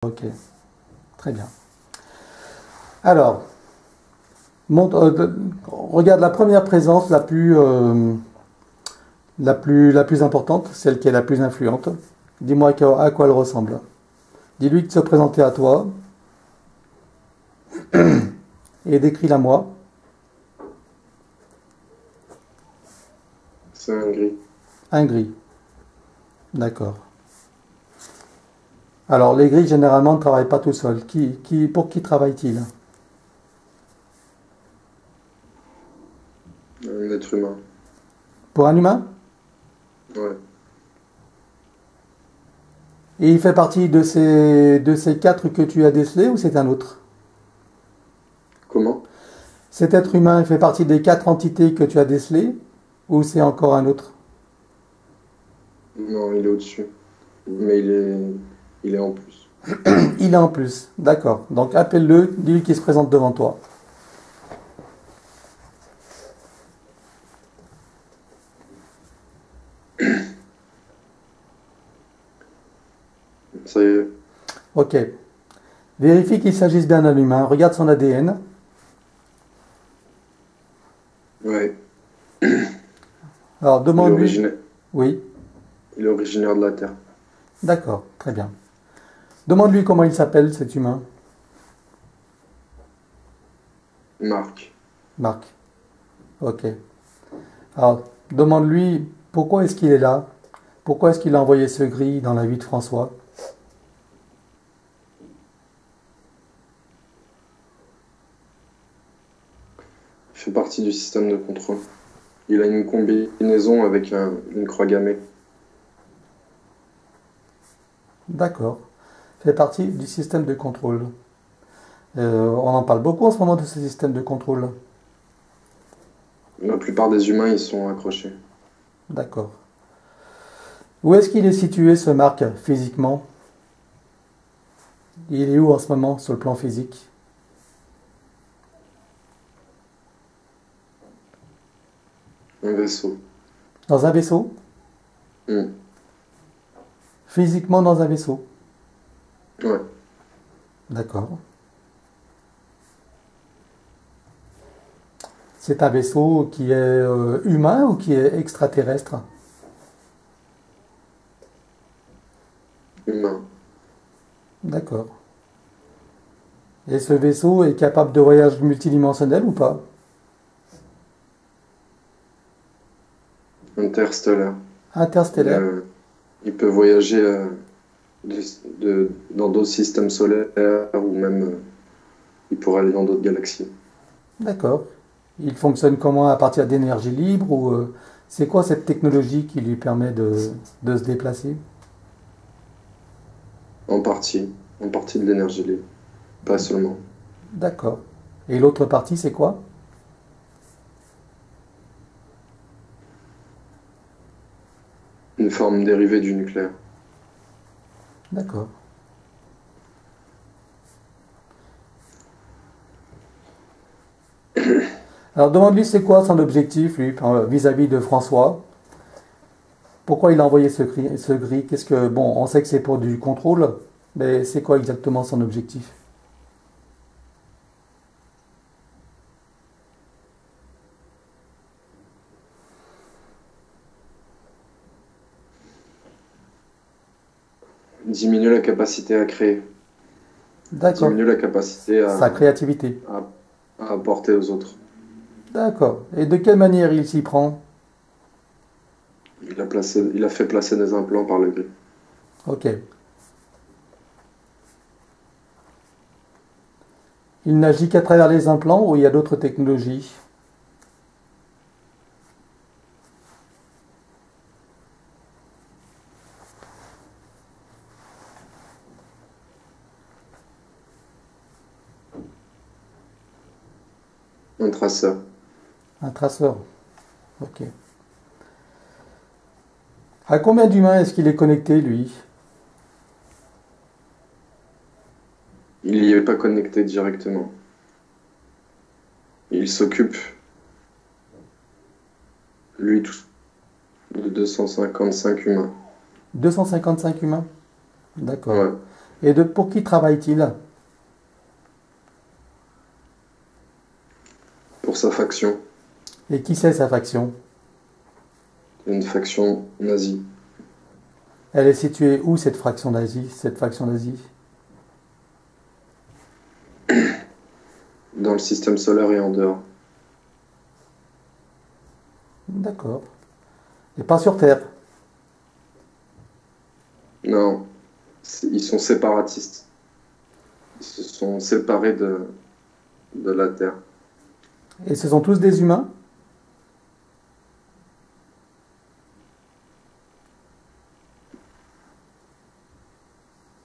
Ok, très bien. Alors, regarde la première présence la plus importante, celle qui est la plus influente. Dis-moi à quoi elle ressemble. Dis-lui de se présenter à toi et décris-la moi. C'est un gris. Un gris. D'accord. Alors, les gris, généralement, ne travaillent pas tout seuls. Pour qui travaille-t-il? Un être humain. Pour un humain? Ouais. Et il fait partie de ces quatre que tu as décelés ou c'est un autre? Comment? Cet être humain fait partie des quatre entités que tu as décelées ou c'est encore un autre? Non, il est au-dessus. Mais il est en plus. Il est en plus. D'accord. Donc appelle-le, dis-lui qu'il se présente devant toi. Ça y est. Ok. Vérifie qu'il s'agisse bien d'un humain. Regarde son ADN. Ouais. Alors Il est demande-lui. originaire. Oui. Il est originaire de la Terre. D'accord. Très bien. Demande-lui comment il s'appelle cet humain. Marc. Marc. Ok. Alors demande-lui pourquoi est-ce qu'il est là. Pourquoi est-ce qu'il a envoyé ce gris dans la vie de François? Il fait partie du système de contrôle. Il a une combinaison avec une croix gammée. D'accord. Fait partie du système de contrôle. On en parle beaucoup en ce moment de ce système de contrôle. La plupart des humains, ils sont accrochés. D'accord. Où est-ce qu'il est situé ce Marc physiquement? Il est où en ce moment sur le plan physique? Un vaisseau. Dans un vaisseau? Hmm. Physiquement dans un vaisseau. Ouais. D'accord. C'est un vaisseau qui est humain ou qui est extraterrestre? Humain. D'accord. Et ce vaisseau est capable de voyage multidimensionnel ou pas? Interstellaire. Il, Interstellaire? euh, il peut voyager dans d'autres systèmes solaires ou même il pourrait aller dans d'autres galaxies. D'accord. Il fonctionne comment à partir d'énergie libre ou c'est quoi cette technologie qui lui permet de se déplacer? En partie. En partie de l'énergie libre. Pas seulement. D'accord. Et l'autre partie, c'est quoi? Une forme dérivée du nucléaire. D'accord. Alors demande-lui c'est quoi son objectif, lui, vis-à-vis de François. Pourquoi il a envoyé ce gris? Qu'est-ce que... Bon, on sait que c'est pour du contrôle, mais c'est quoi exactement son objectif? Diminuer la capacité à créer. D'accord. Diminuer la capacité Sa créativité. à, à apporter aux autres. D'accord. Et de quelle manière il s'y prend? Il a fait placer des implants par le gris. Ok. Il n'agit qu'à travers les implants ou il y a d'autres technologies? Un traceur. Un traceur. Ok. À combien d'humains est-ce qu'il est connecté, lui? Il n'y est pas connecté directement. Il s'occupe, lui, tout, de 255 humains. 255 humains? D'accord. Ouais. Et pour qui travaille-t-il? Pour sa faction, Et qui c'est sa faction? une faction nazie, Elle est située où cette faction nazie? Cette faction nazie? dans le système solaire et en dehors. D'accord. Et pas sur Terre. Non, ils sont séparatistes. Ils se sont séparés de la Terre. Et ce sont tous des humains?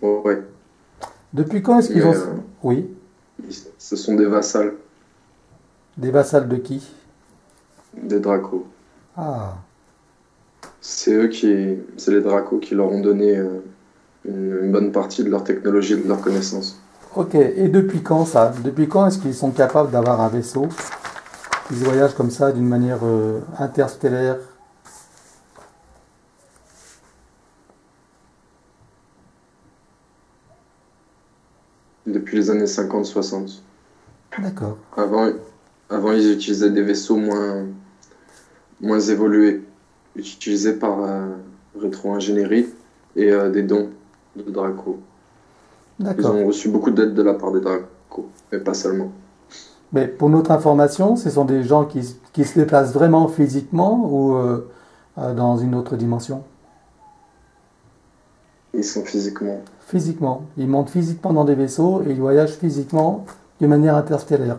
Ouais, Depuis quand est-ce qu'ils mais ont... Oui, ce sont des vassals, des vassals de qui? des dracos. Ah, C'est les dracos qui leur ont donné une bonne partie de leur technologie et de leurs connaissances. ok. Et depuis quand ça? Depuis quand est-ce qu'ils sont capables d'avoir un vaisseau? Ils voyagent comme ça d'une manière interstellaire. Depuis les années 50-60. D'accord, Avant, avant, ils utilisaient des vaisseaux moins évolués, utilisés par rétro-ingénierie et des dons de Draco. Ils d'accord. ont reçu beaucoup d'aide de la part des Draco, mais pas seulement. Mais pour notre information, ce sont des gens qui se déplacent vraiment physiquement ou dans une autre dimension? Ils sont physiquement. Physiquement. Ils montent physiquement dans des vaisseaux et ils voyagent physiquement d'une manière interstellaire.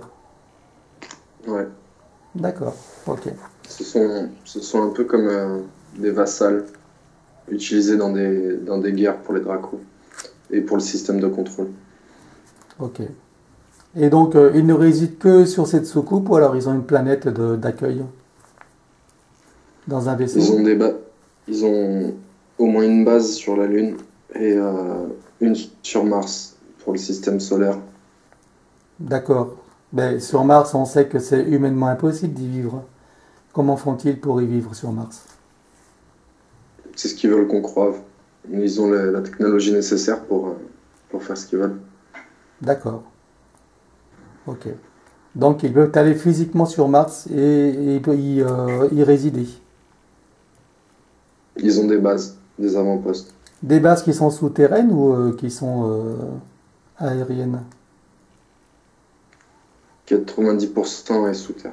Ouais. D'accord, ok. Ce sont un peu comme des vassals utilisés dans des guerres pour les Dracos et pour le système de contrôle. Ok. Et donc, ils ne résident que sur cette soucoupe ou alors ils ont une planète d'accueil dans un Ils vaisseau? ont ils ont au moins une base sur la Lune et une sur Mars pour le système solaire. D'accord. Mais sur Mars, on sait que c'est humainement impossible d'y vivre. Comment font-ils pour y vivre sur Mars? C'est ce qu'ils veulent qu'on croive. Ils ont la technologie nécessaire pour faire ce qu'ils veulent. D'accord, ok. Donc, ils peuvent aller physiquement sur Mars et y résider. Ils ont des bases, des avant-postes. Des bases qui sont souterraines ou qui sont aériennes? 90% est sous terre.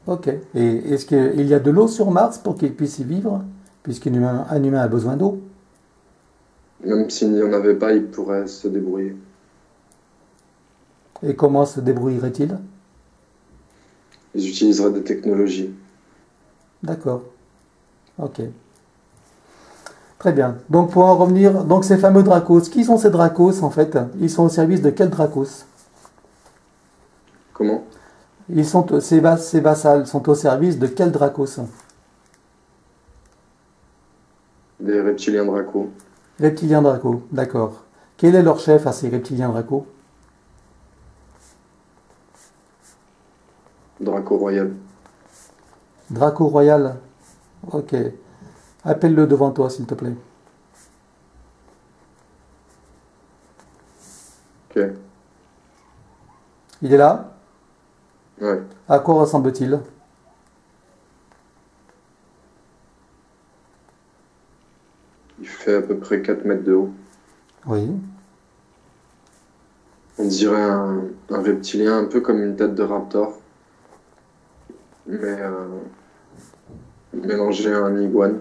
Ok. Et est-ce qu'il y a de l'eau sur Mars pour qu'ils puissent y vivre? Un humain a besoin d'eau. Même s'il n'y en avait pas, ils pourraient se débrouiller. Et comment se débrouillerait-il? Ils utiliseraient des technologies. D'accord. Ok. Très bien. Donc pour en revenir, donc ces fameux Dracos, qui sont ces Dracos en fait? Ils sont au service de quel Dracos? Comment? Ces vassals sont au service de quel Dracos? Des reptiliens Draco. Reptiliens Draco, d'accord. Quel est leur chef à ces reptiliens Draco? Draco Royal. Draco Royal. Ok. Appelle-le devant toi, s'il te plaît. Ok. Il est là? Ouais. À quoi ressemble-t-il? Il fait à peu près 4 mètres de haut. Oui. On dirait un reptilien, un peu comme une tête de raptor, mais mélangé à un iguane.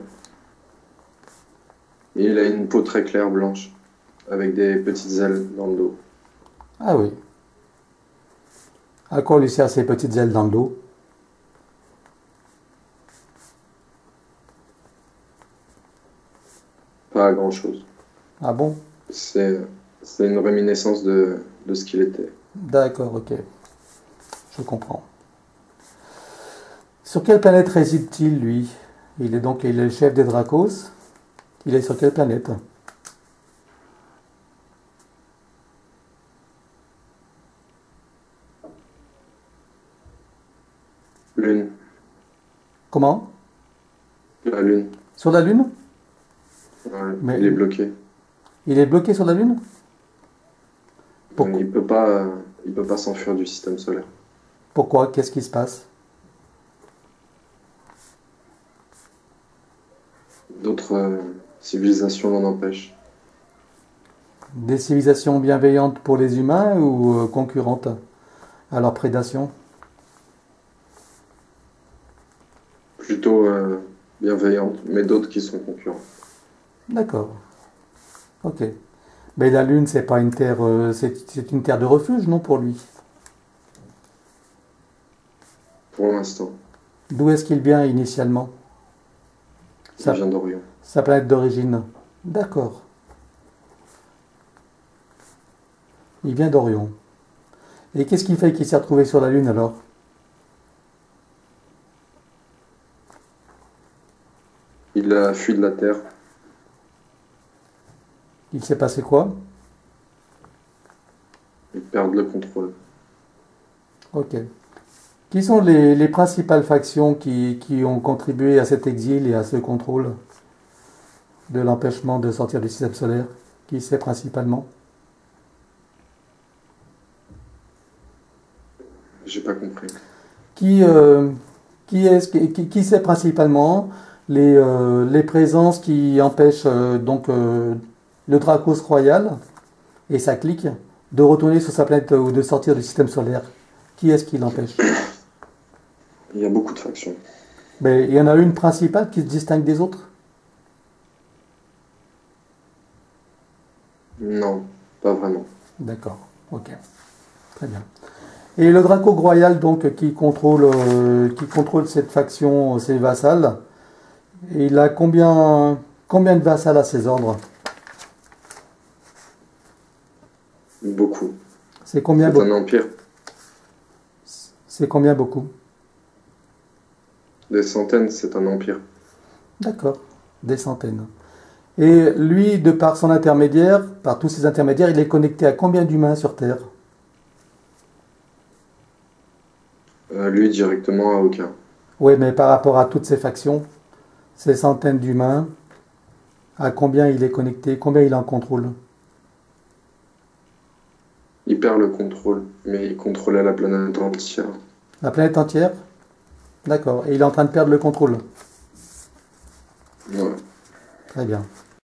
Et il a une peau très claire blanche, avec des petites ailes dans le dos. Ah oui. À quoi lui sert ces petites ailes dans le dos? Pas à grand-chose. Ah bon? C'est une réminiscence de ce qu'il était. D'accord, ok. Je comprends. Sur quelle planète réside-t-il, lui? Il est le chef des Dracos. Il est sur quelle planète? Lune. Comment? La Lune. Sur la Lune? Ouais, Mais il est bloqué. il est bloqué sur la Lune? Pourquoi? Il peut pas s'enfuir du système solaire. Pourquoi? Qu'est-ce qui se passe? D'autres civilisations l'en empêchent. Des civilisations bienveillantes pour les humains ou concurrentes à leur prédation? Plutôt bienveillantes, mais d'autres qui sont concurrents. D'accord. Ok. Mais la Lune, c'est pas une terre, c'est une terre de refuge, non, pour lui? Pour l'instant, D'où est-ce qu'il vient initialement? il Sa, vient d'Orion. sa planète d'origine. D'accord. Il vient d'Orion. Et qu'est-ce qui fait qu'il s'est retrouvé sur la Lune alors? Il a fui de la Terre. Il s'est passé quoi? Il perd le contrôle. Ok. Qui sont les principales factions qui ont contribué à cet exil et à ce contrôle de l'empêchement de sortir du système solaire? Qui c'est principalement? J'ai pas compris. Qui, qui c'est principalement les présences qui empêchent le Dracos royal et sa clique de retourner sur sa planète ou de sortir du système solaire? Qui est-ce qui l'empêche? Il y a beaucoup de factions. Mais il y en a une principale qui se distingue des autres? Non, pas vraiment. D'accord, ok, très bien. Et le Draco royal donc qui contrôle cette faction, ses vassals, il a combien de vassals à ses ordres? Beaucoup. C'est combien C'est un empire. C'est combien beaucoup? Des centaines, c'est un empire. D'accord, des centaines. Et lui, de par son intermédiaire, par tous ses intermédiaires, il est connecté à combien d'humains sur Terre? Lui, directement, à aucun. Oui, mais par rapport à toutes ces factions, ces centaines d'humains, à combien il est connecté, combien il en contrôle? Il perd le contrôle, mais il contrôlait la planète entière. La planète entière? D'accord. Et il est en train de perdre le contrôle. Ouais. Très bien.